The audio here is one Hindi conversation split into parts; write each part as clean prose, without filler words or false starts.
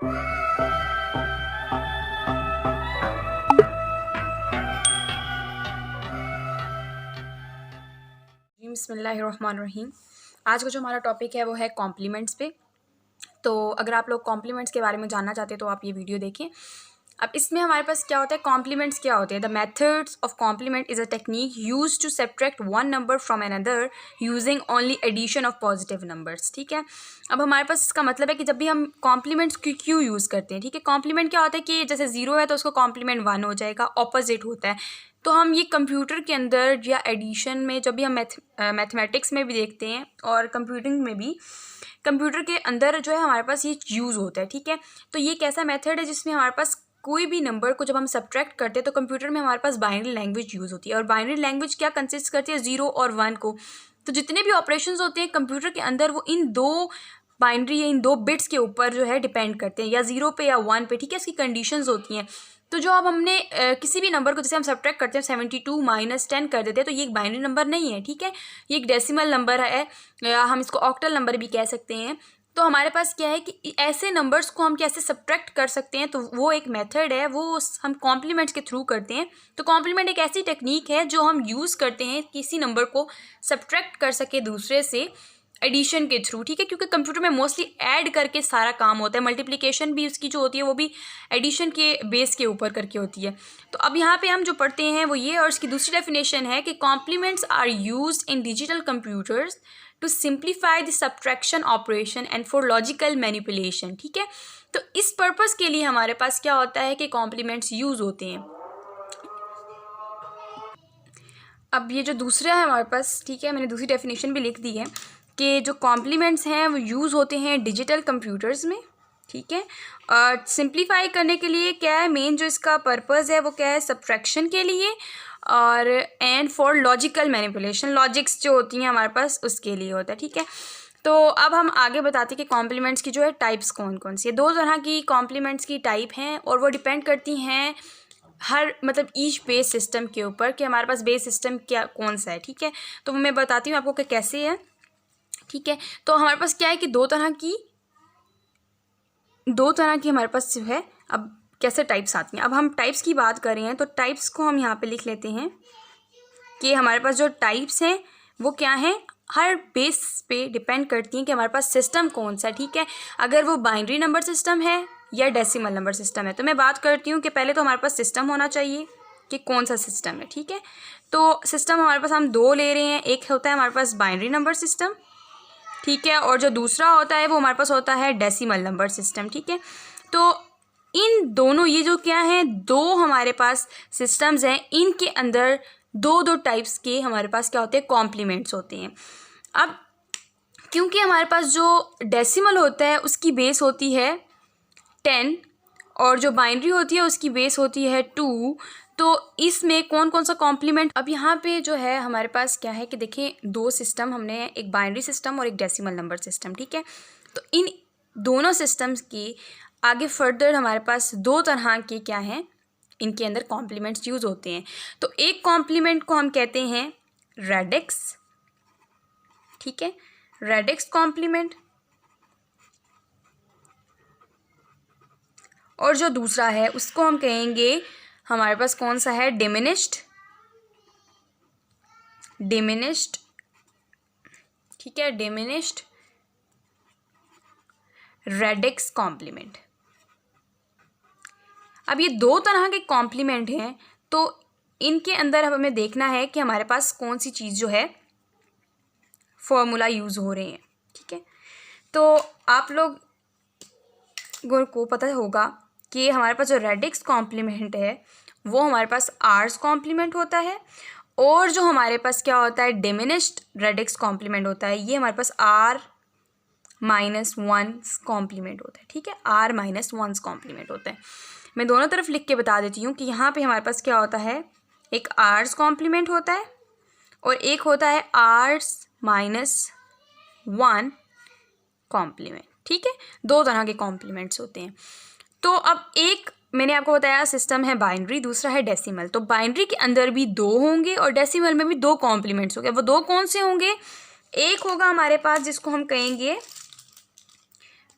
बिस्मिल्लाहिर्रहमानिर्रहीम। आज का जो हमारा टॉपिक है वो है कॉम्प्लीमेंट्स पे। तो अगर आप लोग कॉम्प्लीमेंट्स के बारे में जानना चाहते हैं तो आप ये वीडियो देखें। अब इसमें हमारे पास क्या होता है, कॉम्प्लीमेंट्स क्या होते हैं। The methods of complement is a technique use to subtract one number from another using only addition of positive numbers. ठीक है, अब हमारे पास इसका मतलब है कि जब भी हम कॉम्प्लीमेंट्स क्यों यूज़ करते हैं। ठीक है, कॉम्प्लीमेंट क्या होता है कि जैसे ज़ीरो है तो उसको कॉम्प्लीमेंट वन हो जाएगा, ऑपोजिट होता है। तो हम ये कंप्यूटर के अंदर या एडिशन में जब भी हम मैथमेटिक्स में भी देखते हैं और कंप्यूटिंग में भी, कंप्यूटर के अंदर जो है हमारे पास ये यूज़ होता है। ठीक है, तो ये एक ऐसा मेथड है जिसमें हमारे पास कोई भी नंबर को जब हम सब्ट्रैक्ट करते हैं तो कंप्यूटर में हमारे पास बाइनरी लैंग्वेज यूज़ होती है। और बाइनरी लैंग्वेज क्या कंसिस्ट करती है, ज़ीरो और वन को। तो जितने भी ऑपरेशंस होते हैं कंप्यूटर के अंदर वो इन दो बाइनरी या इन दो बिट्स के ऊपर जो है डिपेंड करते हैं, या ज़ीरो पे या वन पे। ठीक है, इसकी कंडीशंस होती हैं। तो जो अब हमने किसी भी नंबर को जैसे हम सब्ट्रैक्ट करते हैं 72 - 10 कर देते हैं, तो ये एक बाइनरी नंबर नहीं है। ठीक है, ये एक डेसिमल नंबर है, या हम इसको ऑक्टल नंबर भी कह सकते हैं। तो हमारे पास क्या है कि ऐसे नंबर्स को हम कैसे सब्ट्रैक्ट कर सकते हैं, तो वो एक मेथड है, वो हम कॉम्प्लीमेंट्स के थ्रू करते हैं। तो कॉम्प्लीमेंट एक ऐसी टेक्निक है जो हम यूज़ करते हैं किसी नंबर को सब्ट्रैक्ट कर सके दूसरे से एडिशन के थ्रू। ठीक है, क्योंकि कंप्यूटर में मोस्टली ऐड करके सारा काम होता है, मल्टीप्लिकेशन भी उसकी जो होती है वो भी एडिशन के बेस के ऊपर करके होती है। तो अब यहाँ पे हम जो पढ़ते हैं वो ये, और इसकी दूसरी डेफिनेशन है कि complements are used in digital computers to simplify the subtraction operation and for logical manipulation. ठीक है, तो इस पर्पज़ के लिए हमारे पास क्या होता है कि कॉम्प्लीमेंट्स यूज़ होते हैं। अब ये जो दूसरा है हमारे पास, ठीक है, मैंने दूसरी डेफिनेशन भी लिख दी है कि जो कॉम्प्लीमेंट्स हैं वो यूज़ होते हैं डिजिटल कंप्यूटर्स में। ठीक है, और सिंप्लीफाई करने के लिए क्या है, मेन जो इसका पर्पज़ है वो क्या है, सब्ट्रैक्शन के लिए, और and for logical manipulation, logics जो होती हैं हमारे पास उसके लिए होता है। ठीक है, तो अब हम आगे बताते हैं कि कॉम्प्लीमेंट्स की जो है टाइप्स कौन कौन सी है। दो तरह की कॉम्प्लीमेंट्स की टाइप हैं और वो डिपेंड करती हैं हर मतलब ईच बेस सिस्टम के ऊपर कि हमारे पास बेस सिस्टम क्या कौन सा है। ठीक है, तो मैं बताती हूँ आपको कि कैसे है। ठीक है, तो हमारे पास क्या है कि दो तरह की हमारे पास जो है अब कैसे टाइप्स आती हैं। अब हम टाइप्स की बात कर रहे हैं तो टाइप्स को हम यहाँ पे लिख लेते हैं कि हमारे पास जो टाइप्स हैं वो क्या हैं, हर बेस पे डिपेंड करती हैं कि हमारे पास सिस्टम कौन सा है। ठीक है, अगर वो बाइनरी नंबर सिस्टम है या डेसिमल नंबर सिस्टम है। तो मैं बात करती हूँ कि पहले तो हमारे पास सिस्टम होना चाहिए कि कौन सा सिस्टम है। ठीक है, तो सिस्टम हमारे पास हम दो ले रहे हैं, एक होता है हमारे पास बाइनरी नंबर सिस्टम। ठीक है, और जो दूसरा होता है वो हमारे पास होता है डेसिमल नंबर सिस्टम। ठीक है, तो इन दोनों ये जो क्या है, दो हमारे पास सिस्टम्स हैं, इनके अंदर दो दो टाइप्स के हमारे पास क्या होते हैं, कॉम्प्लीमेंट्स होते हैं। अब क्योंकि हमारे पास जो डेसिमल होता है उसकी बेस होती है 10 और जो बाइनरी होती है उसकी बेस होती है 2, तो इसमें कौन कौन सा कॉम्प्लीमेंट। अब यहाँ पे जो है हमारे पास क्या है कि देखिए दो सिस्टम हमने, एक बाइनरी सिस्टम और एक डेसिमल नंबर सिस्टम। ठीक है, तो इन दोनों सिस्टम्स की आगे फर्दर हमारे पास दो तरह के क्या हैं, इनके अंदर कॉम्प्लीमेंट्स यूज़ होते हैं। तो एक कॉम्प्लीमेंट को हम कहते हैं रेडिक्स। ठीक है, रेडिक्स कॉम्प्लीमेंट, और जो दूसरा है उसको हम कहेंगे, हमारे पास कौन सा है, डिमिनिश्ड। ठीक है, डिमिनिश्ड रेडिक्स कॉम्प्लीमेंट। अब ये दो तरह के कॉम्प्लीमेंट हैं, तो इनके अंदर अब हमें देखना है कि हमारे पास कौन सी चीज़ जो है फॉर्मूला यूज़ हो रहे हैं। ठीक है, तो आप लोग को पता होगा कि हमारे पास जो रेडिक्स कॉम्प्लीमेंट है वो हमारे पास आर्स कॉम्प्लीमेंट होता है, और जो हमारे पास क्या होता है, डिमिनिश्ड रेडिक्स कॉम्प्लीमेंट होता है, ये हमारे पास R - 1 कॉम्प्लीमेंट होता है। ठीक है, R - 1 कॉम्प्लीमेंट होता है। मैं दोनों तरफ लिख के बता देती हूँ कि यहाँ पे हमारे पास क्या होता है, एक आर्स कॉम्प्लीमेंट होता है और एक होता है R - 1 कॉम्प्लीमेंट। ठीक है, दो तरह के कॉम्प्लीमेंट्स होते हैं। तो अब एक मैंने आपको बताया सिस्टम है बाइनरी, दूसरा है डेसिमल। तो बाइनरी के अंदर भी दो होंगे और डेसिमल में भी दो कॉम्प्लीमेंट्स होंगे। वो दो कौन से होंगे, एक होगा हमारे पास जिसको हम कहेंगे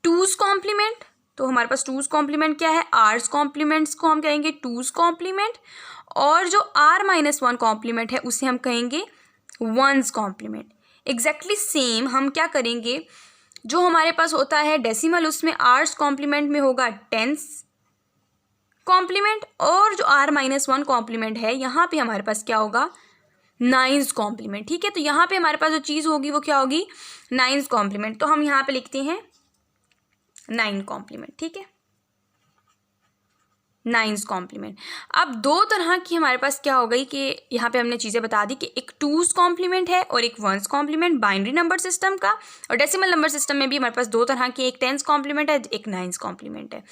2's कॉम्प्लीमेंट, तो हमारे पास टूज़ कॉम्प्लीमेंट क्या है, आर्स कॉम्प्लीमेंट्स को हम कहेंगे टूज़ कॉम्प्लीमेंट, और जो r-1 कॉम्प्लीमेंट है उसे हम कहेंगे वंस कॉम्प्लीमेंट। एग्जैक्टली सेम हम क्या करेंगे, जो हमारे पास होता है डेसिमल उसमें आर्स कॉम्प्लीमेंट में होगा टेंस कॉम्प्लीमेंट, और जो r-1 कॉम्प्लीमेंट है यहाँ पे हमारे पास क्या होगा, नाइन्स कॉम्प्लीमेंट। ठीक है, तो यहाँ पे हमारे पास जो चीज़ होगी वो क्या होगी, नाइन्स कॉम्प्लीमेंट। तो हम यहाँ पे लिखते हैं 9 कॉम्प्लीमेंट। ठीक है, नाइन्स कॉम्प्लीमेंट। अब दो तरह की हमारे पास क्या हो गई कि यहाँ पे हमने चीज़ें बता दी कि एक टूज़ कॉम्प्लीमेंट है और एक one's complement binary number system का, और डेसिमल नंबर सिस्टम में भी हमारे पास दो तरह की, एक टेंस कॉम्प्लीमेंट है, एक नाइन्स कॉम्प्लीमेंट है।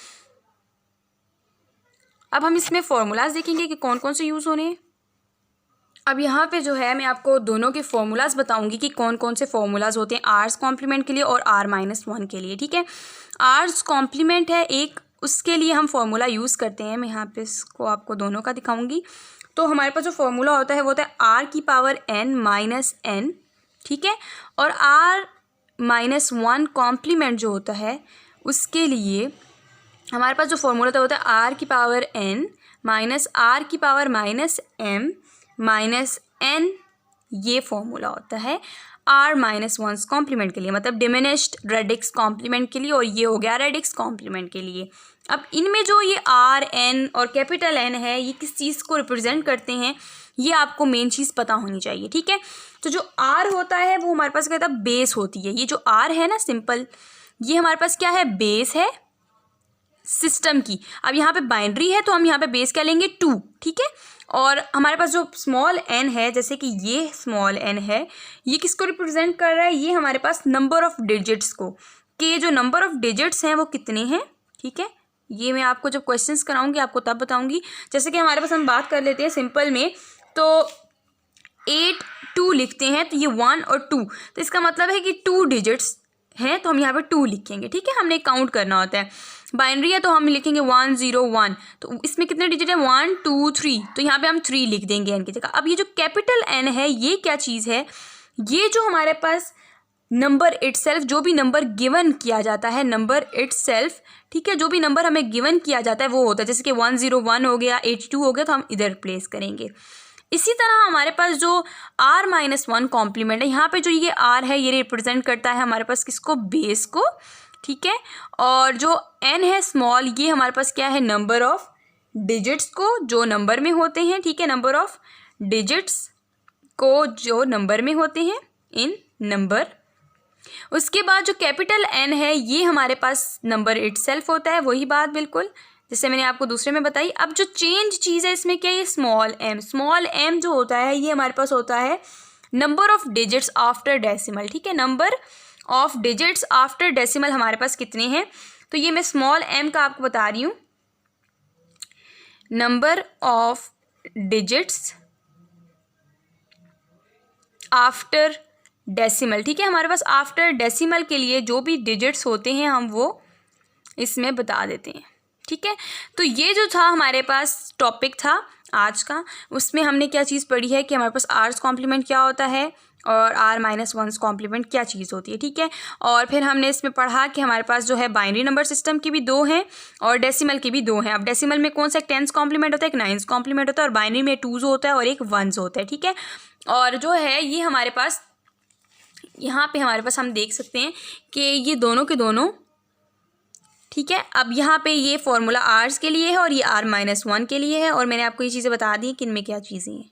अब हम इसमें फॉर्मूलाज देखेंगे कि कौन कौन से यूज़ होने हैं। अब यहाँ पे जो है मैं आपको दोनों के फॉर्मूलाज बताऊंगी कि कौन कौन से फॉर्मूलाज होते हैं आर्स कॉम्प्लीमेंट के लिए और r-1 के लिए। ठीक है, आर्स कॉम्प्लीमेंट है एक, उसके लिए हम फॉर्मूला यूज़ करते हैं। मैं यहाँ पे इसको आपको दोनों का दिखाऊंगी। तो हमारे पास जो फॉर्मूला होता है वो होता है r⁻n-n। ठीक है, और r-1 कॉम्प्लीमेंट जो होता है उसके लिए हमारे पास जो फॉर्मूला होता है r⁻n r⁻m-n, ये फॉर्मूला होता है r-1 कॉम्प्लीमेंट के लिए, मतलब डिमिनिश्ड रेडिक्स कॉम्प्लीमेंट के लिए, और ये हो गया रेडिक्स कॉम्प्लीमेंट के लिए। अब इनमें जो ये r, n और कैपिटल N है ये किस चीज़ को रिप्रेजेंट करते हैं, ये आपको मेन चीज़ पता होनी चाहिए। ठीक है, तो जो r होता है वो हमारे पास क्या होता है, बेस होती है। ये जो r है ना सिंपल, ये हमारे पास क्या है, बेस है सिस्टम की। अब यहाँ पे बाइनरी है तो हम यहाँ पे बेस क्या लेंगे, 2। ठीक है, और हमारे पास जो स्मॉल n है, जैसे कि ये स्मॉल n है, ये किसको रिप्रेजेंट कर रहा है, ये हमारे पास नंबर ऑफ डिजिट्स को, कि जो नंबर ऑफ डिजिट्स हैं वो कितने हैं। ठीक है, ये मैं आपको जब क्वेश्चंस कराऊंगी आपको तब बताऊंगी। जैसे कि हमारे पास हम बात कर लेते हैं सिंपल में, तो 8 2 लिखते हैं, तो ये 1 और 2, तो इसका मतलब है कि 2 डिजिट्स हैं, तो हम यहाँ पे 2 लिखेंगे। ठीक है, हमने काउंट करना होता है। बाइनरी है तो हम लिखेंगे 1 0 1, तो इसमें कितने डिजिट है, 1 2 3, तो यहाँ पे हम 3 लिख देंगे n की जगह। अब ये जो कैपिटल N है ये क्या चीज़ है, ये जो हमारे पास नंबर इटसेल्फ, जो भी नंबर गिवन किया जाता है, नंबर इटसेल्फ, ठीक है, जो भी नंबर हमें गिवन किया जाता है वो होता है, जैसे कि 101 हो गया, 82 हो गया, तो हम इधर प्लेस करेंगे। इसी तरह हमारे पास जो r-1 कॉम्प्लीमेंट है, यहाँ पे जो ये r है ये रिप्रेजेंट करता है हमारे पास किसको, बेस को। ठीक है, और जो n है स्मॉल, ये हमारे पास क्या है, नंबर ऑफ डिजिट्स को जो नंबर में होते हैं। ठीक है, नंबर ऑफ डिजिट्स को जो नंबर में होते हैं इन नंबर। उसके बाद जो कैपिटल N है ये हमारे पास नंबर इटसेल्फ होता है, वही बात बिल्कुल जैसे मैंने आपको दूसरे में बताई। अब जो चेंज चीज़ है इसमें क्या है, स्मॉल m जो होता है ये हमारे पास होता है number of digits after decimal. ठीक है, number of digits after decimal हमारे पास कितने हैं, तो ये मैं स्मॉल m का आपको बता रही हूँ, number of digits after decimal. ठीक है, हमारे पास आफ्टर डेसिमल के लिए जो भी डिजिट्स होते हैं हम वो इसमें बता देते हैं। ठीक है, तो ये जो था हमारे पास टॉपिक था आज का, उसमें हमने क्या चीज़ पढ़ी है कि हमारे पास आर्स कॉम्प्लीमेंट क्या होता है और r-1 कॉम्प्लीमेंट क्या चीज़ होती है। ठीक है, और फिर हमने इसमें पढ़ा कि हमारे पास जो है बाइनरी नंबर सिस्टम की भी 2 हैं और डेसिमल की भी 2 हैं। अब डेसिमल में कौन सा, एक 10s कॉम्प्लीमेंट होता है, एक 9s कॉम्प्लीमेंट होता है, और बाइनरी में 2s होता है और एक 1s होता है। ठीक है, और जो है ये हमारे पास यहाँ पे हमारे पास हम देख सकते हैं कि ये दोनों के दोनों। ठीक है, अब यहाँ पे ये फॉर्मूला आर्स के लिए है और ये r-1 के लिए है, और मैंने आपको ये चीज़ें बता दी कि इनमें क्या चीज़ें हैं।